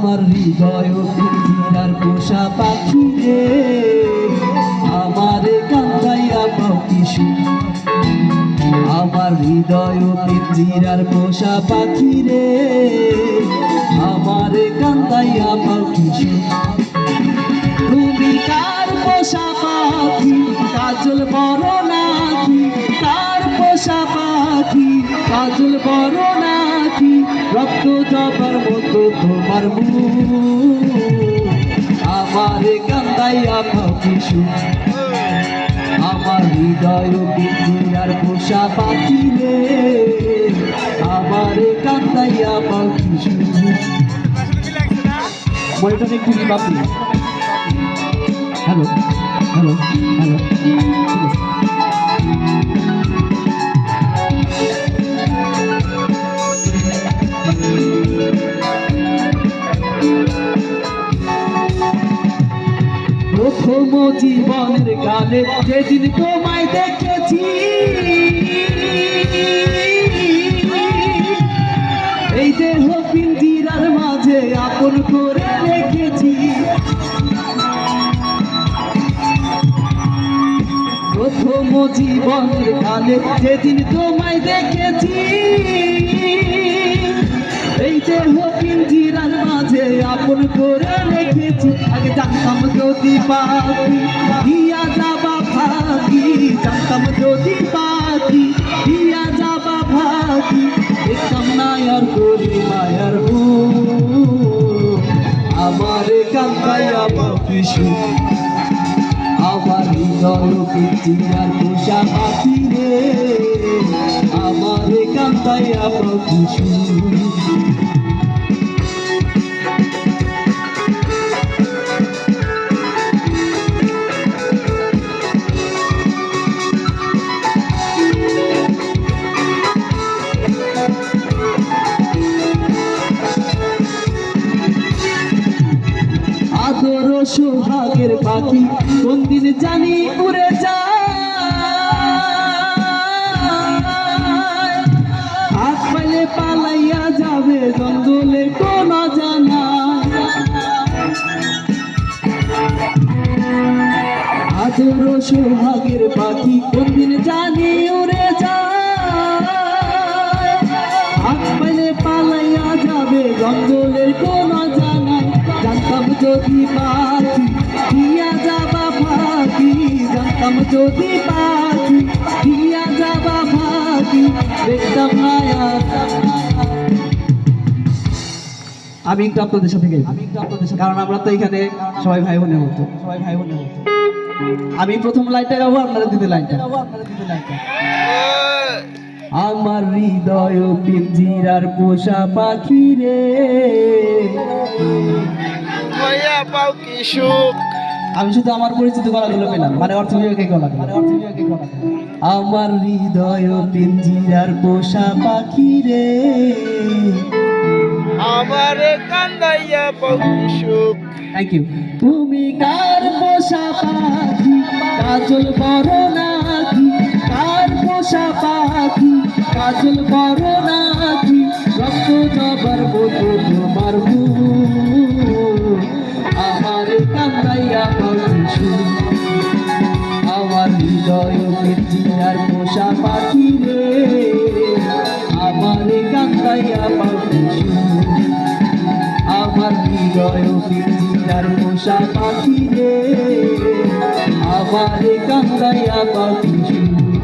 আমার হৃদয় পিঞ্জিরার পোষা পাখি রে, আমারে কান্দাইয়া পাও কি সুখ। আমার হৃদয় পিঞ্জিরার পোষা পাখি রে, আমারে কান্দাইয়া পাও কি সুখ। তুমি কার পোষা পাখি কাজল বড় নাকি, কার পোষা পাখি কাজল বড় নাকি, রক্ত জবার মতো তোমার মুখ, আমারে কান্দাইয়া পাও কি সুখ। আমার হৃদয় পিঞ্জিরার পোষা পাখি রে, আমারে কান্দাইয়া পাও কি সুখ। মনিটরে একটু রিভাব দিন। হ্যালো হ্যালো হ্যালো, ঠিক আছে। প্রথম জীবনের গানে যেদিন তোমায় দেখেছি, এই দেহ পিঞ্জিরার মাঝে আপন করে রেখেছি। প্রথম জীবনের গানে যেদিন তোমায় দেখেছি, এই দেহ পিঞ্জিরার মাঝে আপন করে রেখেছি। আগে জানতাম যদি পাখি দিয়া যাবা ভাগি, জানতাম যদি পাখি দিয়া যাবা ভাগি, দেখতাম না আর করি মায়ার বুক, আমারে কান্দাইয়া পাও কি সুখ। আমার হৃদয় পিঞ্জিরার পোষা পাখি রে, আমারে কান্দাইয়া পাও কি সুখ। আদর সোহাগের পাখি কোন দিন জানি উড়ে যায়, হাত পাইলে পালাইয়া যাবে জঙ্গলে কোন জানা। আদর সোহাগের পাখি কোন দিন জানি উড়ে যায়, হাত পাইলে পালাইয়া যাবে জঙ্গলের কোন জানা। জানতাম যদি পাখি দিয়া যাবা ভাগি, জানতাম যদি পাখি দিয়া যাবা ভাগি, দেখতাম না আর। আমি একটু আপনাদের সাথে গাইব, কারণ আমরা তো এখানে সবাই ভাই বোনের মতো। আমি প্রথম লাইনটা গাবো, আপনারা দ্বিতীয় লাইনটা। আমার হৃদয় পিঞ্জিরার পোষা পাখি রে, পাও কি সুখ। আমি শুধু আমার পরিচিত গলাগুলো পেলাম, মানে অর্থ বিভাগে গলা। আমার হৃদয় পিঞ্জিরার পোষা পাখি রে, আমারে কান্দাইয়া পাও কি সুখ। Thank you. তুমি কার পোষা পাখি কাজল বড় নাকি, কার পোষা পাখি কাজল বড় নাকি, রক্ত জবার মতো তোমার মুখ, আমারে কান্দাইয়া পাও কি সুখ। আমার হৃদয় পিঞ্জিরার পোষা পাখি রে, আমারে কান্দাইয়া পাও কি সুখ। আমার হৃদয় পিঞ্জিরার পোষা পাখি রে, আমারে কান্দাইয়া পাও কি সুখ।